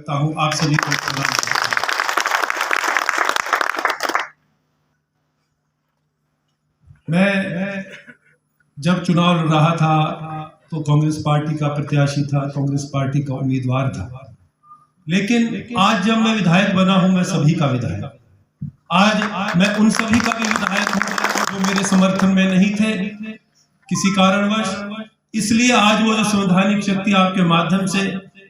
करता हूं आप सभी को प्रणाम। मैं जब चुनाव लड़ रहा था तो कांग्रेस पार्टी का प्रत्याशी था, कांग्रेस पार्टी का उम्मीदवार था। लेकिन आज जब मैं विधायक बना हूं, मैं सभी का विधायक, आज मैं उन सभी का भी विधायक हूं जो मेरे समर्थन में नहीं थे किसी कारणवश। इसलिए आज वो जो संवैधानिक शक्ति आपके माध्यम से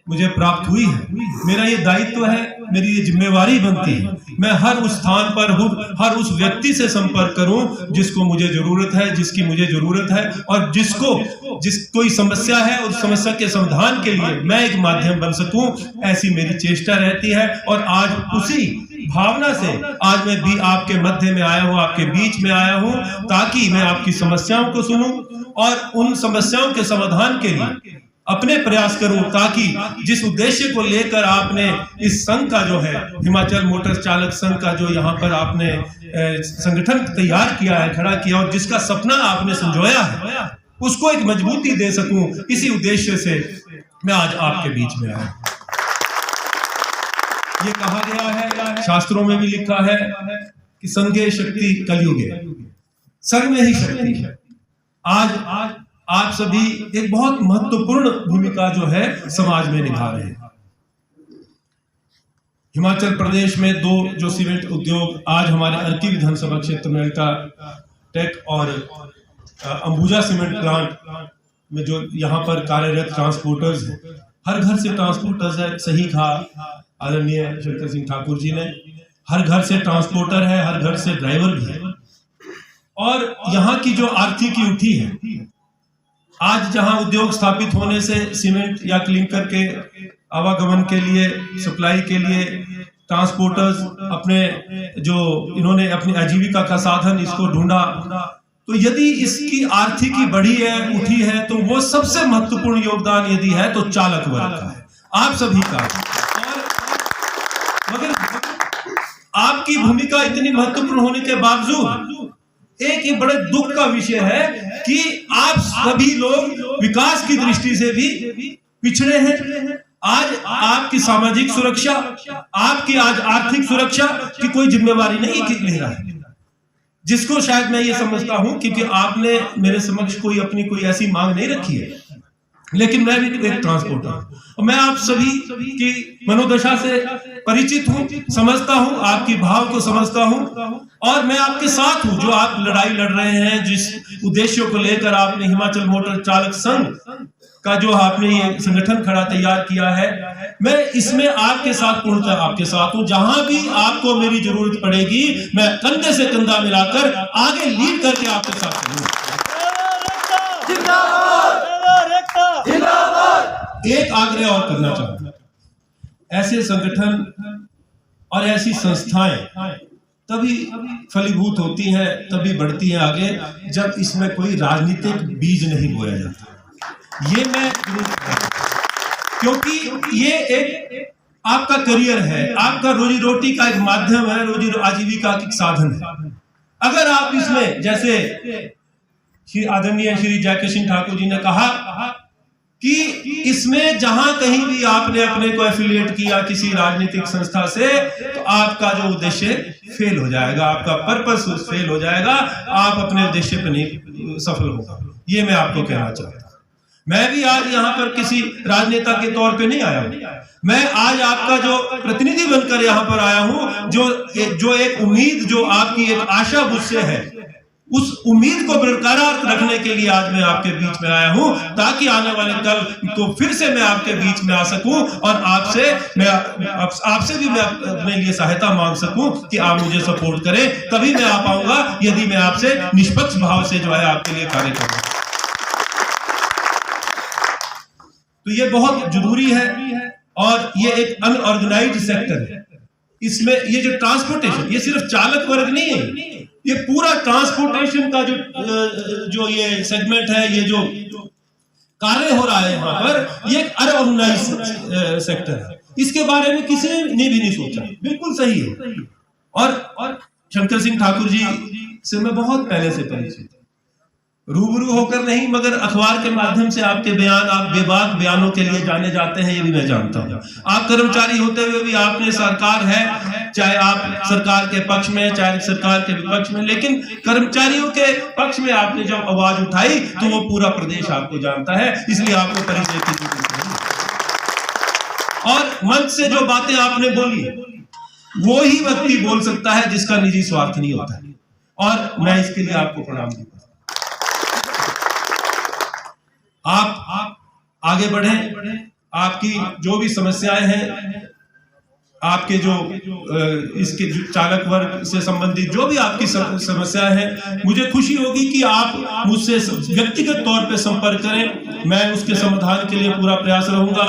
मुझे प्राप्त हुई है, मेरा ये दायित्व है, मेरी ये जिम्मेवारी बनती है, मैं हर उस स्थान पर हूँ, हर उस व्यक्ति से संपर्क करूं जिसको मुझे जरूरत है, जिसकी मुझे जरूरत है, और जिस कोई समस्या है उस समस्या के समाधान के लिए मैं एक माध्यम बन सकूं, ऐसी मेरी चेष्टा रहती है। और आज उसी भावना से आज मैं भी आपके मध्य में आया हूं, आपके बीच में आया हूं, ताकि मैं आपकी समस्याओं को सुनूं और उन समस्याओं के समाधान के लिए अपने प्रयास करूं, ताकि जिस उद्देश्य को लेकर आपने इस संघ का जो है हिमाचल मोटर चालक संघ का जो यहाँ पर आपने संगठन तैयार किया है, खड़ा किया, और जिसका सपना आपने संजोया है, उसको एक मजबूती दे सकूं, इसी उद्देश्य से मैं आज आपके बीच में आया। ये कहा गया है, शास्त्रों में भी लिखा है कि संघे शक्ति कलयुगे, संघ में ही शक्ति है। आज आप सभी एक बहुत महत्वपूर्ण भूमिका जो है समाज में निभा रहे हैं। हिमाचल प्रदेश में दो जो सीमेंट उद्योग आज हमारे अर्की विधानसभा क्षेत्र में अल्ट्राटेक और अंबुजा सीमेंट प्लांट में जो यहाँ पर कार्यरत ट्रांसपोर्टर्स हैं, हर घर से ट्रांसपोर्टर्स है, सही कहा आदरणीय शंकर सिंह ठाकुर जी ने, हर घर से ट्रांसपोर्टर है, हर घर से ड्राइवर भी है। और यहाँ की जो आर्थिकी उठी है, आज जहां उद्योग स्थापित होने से सीमेंट या क्लिंकर के आवागमन के लिए, सप्लाई के लिए ट्रांसपोर्टर्स अपने जो इन्होंने अपनी आजीविका का साधन इसको ढूंढा, तो यदि इसकी आर्थिकी बढ़ी है, उठी है, तो वो सबसे महत्वपूर्ण योगदान यदि है तो चालक वर्ग का है, आप सभी का। और मगर आपकी भूमिका इतनी महत्वपूर्ण होने के बावजूद एक ही बड़े दुख का विषय है कि आप सभी लोग विकास की दृष्टि से भी पिछड़े हैं। आज आपकी सामाजिक सुरक्षा, आपकी आज आर्थिक सुरक्षा की कोई जिम्मेवारी नहीं ले रहा है, जिसको शायद मैं ये समझता हूं क्योंकि आपने मेरे समक्ष कोई ऐसी मांग नहीं रखी है। लेकिन मैं भी एक ट्रांसपोर्टर हूं और मैं आप सभी की मनोदशा से परिचित हूं, समझता हूं, आपकी भाव को समझता हूं, और मैं आपके साथ हूं। जो आप लड़ाई लड़ रहे हैं, जिस उद्देश्यों को लेकर आपने हिमाचल मोटर चालक संघ का जो आपने ये संगठन खड़ा तैयार किया है, मैं इसमें आपके साथ पूर्णतः आपके साथ हूं। जहां भी आपको मेरी जरूरत पड़ेगी, मैं कंधे से कंधा मिलाकर आगे लीड करके आपके साथ हूं। एक आग्रह और करना चाहूंगा, ऐसे संगठन और ऐसी संस्थाएं तभी फलीभूत होती हैं, तभी बढ़ती हैं आगे, जब इसमें कोई राजनीतिक बीज नहीं बोया जाता। ये मैं क्योंकि ये एक आपका करियर है, आपका रोजी रोटी का एक माध्यम है, रोजी आजीविका का एक साधन है। अगर आप इसमें, जैसे श्री आदरणीय श्री जयकिशन ठाकुर जी ने कहा कि इसमें जहां कहीं भी आपने अपने को एफिलिएट किया किसी राजनीतिक संस्था से, तो आपका जो उद्देश्य फेल हो जाएगा, आपका पर्पस फेल हो जाएगा, आप अपने उद्देश्य पर नहीं सफल होगा। ये मैं आपको कहना चाहता हूं। मैं भी आज यहाँ पर किसी राजनेता के तौर पे नहीं आया हूं, मैं आज आपका जो प्रतिनिधि बनकर यहाँ पर आया हूं, जो एक उम्मीद, जो आपकी एक आशा मुझसे है, उस उम्मीद को बरकरार रखने के लिए आज मैं आपके बीच में आया हूं, ताकि आने वाले कल को फिर से मैं आपके बीच में आ सकूं और आपसे भी मैं अपने लिए सहायता मांग सकूं कि आप मुझे सपोर्ट करें। तभी मैं आ पाऊंगा यदि मैं आपसे निष्पक्ष भाव से जो है आपके लिए कार्य करूं। तो ये बहुत जरूरी है, और ये एक अनऑर्गेनाइज्ड सेक्टर है। इसमें ये जो ट्रांसपोर्टेशन, ये सिर्फ चालक वर्ग नहीं है, ये पूरा ट्रांसपोर्टेशन का जो ये सेगमेंट है, ये जो कार्य हो रहा है यहाँ पर, ये एक अनऑर्गेनाइज्ड सेक्टर है। इसके बारे में किसी ने भी नहीं सोचा, बिल्कुल सही है। और शंकर सिंह ठाकुर जी से मैं बहुत पहले से परिचित, रूबरू होकर नहीं मगर अखबार के माध्यम से आपके बयान, आप बेबाक बयानों के लिए जाने जाते हैं, ये भी मैं जानता हूँ। आप कर्मचारी होते हुए भी आपने सरकार है, चाहे आप सरकार के पक्ष में चाहे सरकार के विपक्ष में, लेकिन कर्मचारियों के पक्ष में आपने जब आवाज उठाई तो वो पूरा प्रदेश आपको जानता है, इसलिए आपको परिचय की जरूरत नहीं। और मंच से जो बातें आपने बोली वो ही व्यक्ति बोल सकता है जिसका निजी स्वार्थ नहीं होता है, और मैं इसके लिए आपको प्रणाम करता हूं। आप आगे बढ़े, आपकी जो भी समस्याएं हैं, आपके जो इसके चालक वर्ग से संबंधित जो भी आपकी समस्याएं हैं, मुझे खुशी होगी कि आप मुझसे व्यक्तिगत तौर पे संपर्क करें, मैं उसके समाधान के लिए पूरा प्रयास रहूंगा।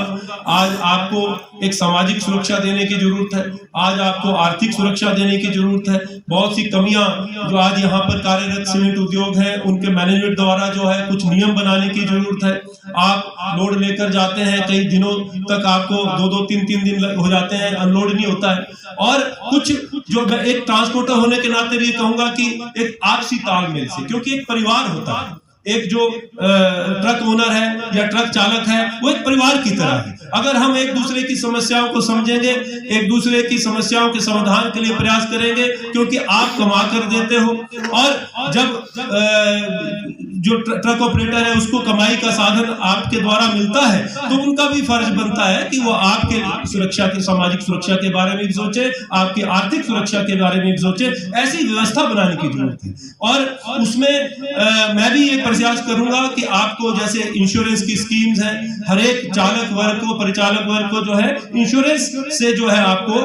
आज आपको एक सामाजिक सुरक्षा देने की जरूरत है, आज आपको आर्थिक सुरक्षा देने की जरूरत है। बहुत सी कमियां जो आज यहाँ पर कार्यरत सीमेंट उद्योग है, उनके मैनेजमेंट द्वारा जो है कुछ नियम बनाने की जरूरत है। आप लोड लेकर जाते हैं, कई दिनों तक आपको 2-3 दिन हो जाते हैं, अनलोड नहीं होता है। और कुछ जो मैं एक ट्रांसपोर्टर होने के नाते भी कहूंगा कि एक आपसी तालमेल से, क्योंकि एक परिवार होता है, एक जो ट्रक ओनर है या ट्रक चालक है वो एक परिवार की तरह है। अगर हम एक दूसरे की समस्याओं को समझेंगे, एक दूसरे की समस्याओं के समाधान के लिए प्रयास करेंगे, क्योंकि आप कमा कर देते हो और जब जो ट्रक ऑपरेटर है उसको कमाई का साधन आपके द्वारा मिलता है, तो उनका भी फर्ज बनता है कि वो आपके सुरक्षा के, सामाजिक सुरक्षा के बारे में भी सोचे, आपकी आर्थिक सुरक्षा के बारे में भी सोचे। ऐसी व्यवस्था बनाने की जरूरत है। और उसमें मैं भी ये प्रयास करूंगा कि आपको जैसे इंश्योरेंस की स्कीम्स है, हर एक चालक वर्ग को, परिचालक वर्ग को जो है इंश्योरेंस से जो है आपको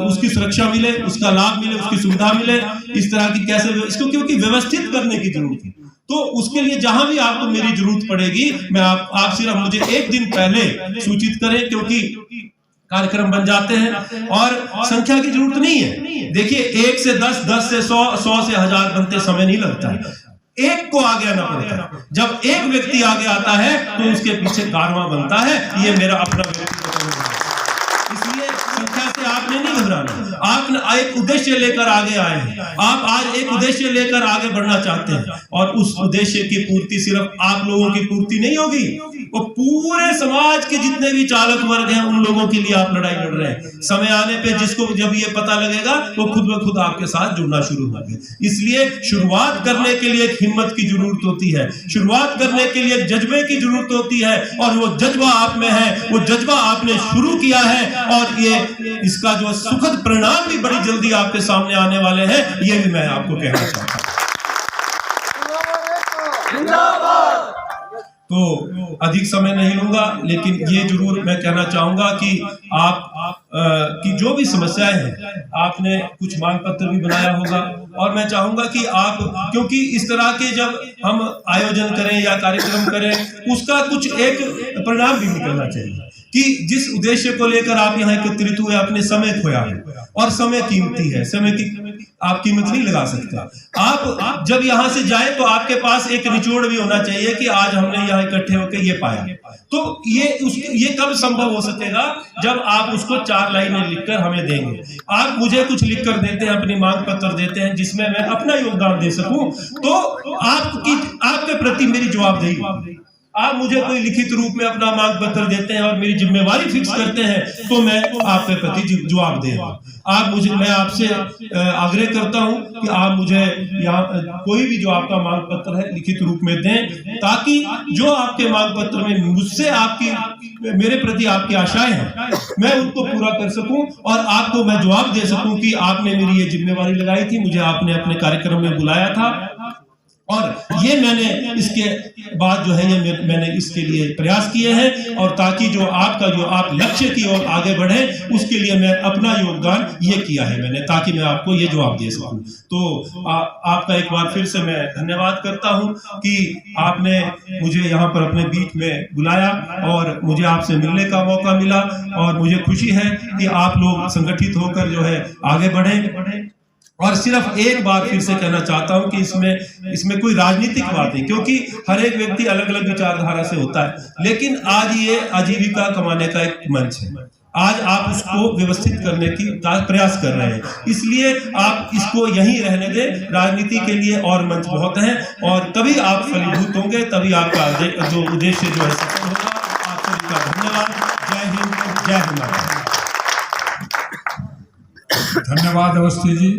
उसकी सुरक्षा मिले, उसका लाभ मिले, उसकी सुविधा मिले। इस तरह की कैसे इसको क्योंकि व्यवस्थित करने की जरूरत है, तो उसके लिए जहां भी आपको मेरी जरूरत पड़ेगी, मैं आप सिर्फ मुझे एक दिन पहले सूचित करें, क्योंकि कार्यक्रम बन जाते हैं और संख्या की जरूरत नहीं है। देखिए 1 से 10, 10 से 100, 100 से 1000 बनते समय नहीं लगता है, एक को आगे आना पड़ता है। जब एक व्यक्ति आगे आता है तो उसके पीछे कारवां बनता है। ये मेरा अपना व्यक्तिगत अनुभव है। इसलिए संख्या से आपने नहीं घबराना, आप एक उद्देश्य लेकर आगे आए हैं, आप आज एक उद्देश्य लेकर आगे बढ़ना चाहते हैं, और उस उद्देश्य की पूर्ति सिर्फ आप लोगों की पूर्ति नहीं होगी, वो पूरे समाज के जितने भी चालक वर्ग हैं उन लोगों के लिए आप लड़ाई लड़ रहे हैं। समय आने पे जिसको जब ये पता लगेगा वो खुद ब खुद आपके साथ जुड़ना शुरू होंगे। इसलिए शुरुआत करने के लिए एक हिम्मत की जरूरत होती है, शुरुआत करने के लिए एक जज्बे की जरूरत होती है, और वो जज्बा आप में है, वो जज्बा आपने शुरू किया है, और ये इसका जो सुखद परिणाम भी बड़ी जल्दी आपके सामने आने वाले हैं, ये भी मैं आपको कहना चाहता हूं। तो अधिक समय नहीं लूंगा, लेकिन ये जरूर मैं कहना चाहूंगा कि आप की जो भी समस्याएं हैं, आपने कुछ मांग पत्र भी बनाया होगा, और मैं चाहूंगा कि आप, क्योंकि इस तरह के जब हम आयोजन करें या कार्यक्रम करें, उसका कुछ एक परिणाम भी निकलना चाहिए कि जिस उद्देश्य को लेकर आप यहाँ एकत्रित हुए, अपने समय खोया है, और समय कीमती है, समय की आप कीमत नहीं लगा सकते। आप जब यहाँ से जाए तो आपके पास एक निचोड़ भी होना चाहिए कि आज हमने यहाँ इकट्ठे होकर ये पाया। तो ये कब संभव हो सकेगा, जब आप उसको 4 लाइनें लिखकर हमें देंगे। आप मुझे कुछ लिखकर देते हैं, अपनी मांग पत्र देते हैं, जिसमें मैं अपना योगदान दे सकूं, तो आपके प्रति मेरी जवाबदेही। आप मुझे कोई लिखित रूप में अपना मांग पत्र देते हैं और मेरी जिम्मेवारी फिक्स करते हैं, तो मैं आपके प्रति जवाब देगा। मैं आपसे आग्रह करता हूं कि आप मुझे यहाँ कोई भी जो आपका मांग पत्र है लिखित रूप में दें, ताकि जो आपके मांग पत्र में मुझसे मेरे प्रति आपकी आशाएं हैं, मैं उनको पूरा कर सकूं, और आपको मैं जवाब दे सकूं कि आपने मेरी ये जिम्मेवारी लगाई थी, मुझे आपने अपने कार्यक्रम में बुलाया था, और ये मैंने इसके बाद जो है ये मैंने इसके लिए प्रयास किए हैं, और ताकि जो आप लक्ष्य की ओर आगे बढ़े, उसके लिए मैं अपना योगदान ये किया है मैंने, ताकि मैं आपको ये जवाब दे सकूं। तो आपका एक बार फिर से मैं धन्यवाद करता हूं कि आपने मुझे यहाँ पर अपने बीच में बुलाया और मुझे आपसे मिलने का मौका मिला, और मुझे खुशी है कि आप लोग संगठित होकर जो है आगे बढ़े। और सिर्फ एक बार फिर से कहना चाहता हूं कि इसमें कोई राजनीतिक बात नहीं, क्योंकि हर एक व्यक्ति अलग अलग विचारधारा से होता है, लेकिन आज ये आजीविका कमाने का एक मंच है। आज आप उसको व्यवस्थित करने की प्रयास कर रहे हैं, इसलिए आप इसको यहीं रहने दें। राजनीति के लिए और मंच बहुत हैं और तभी आप फलीभूत होंगे, तभी आपका जो उद्देश्य जो है सफल होगा। आप सभी का धन्यवाद। जय हिंद, जय हिंद। धन्यवाद अवस्थी जी।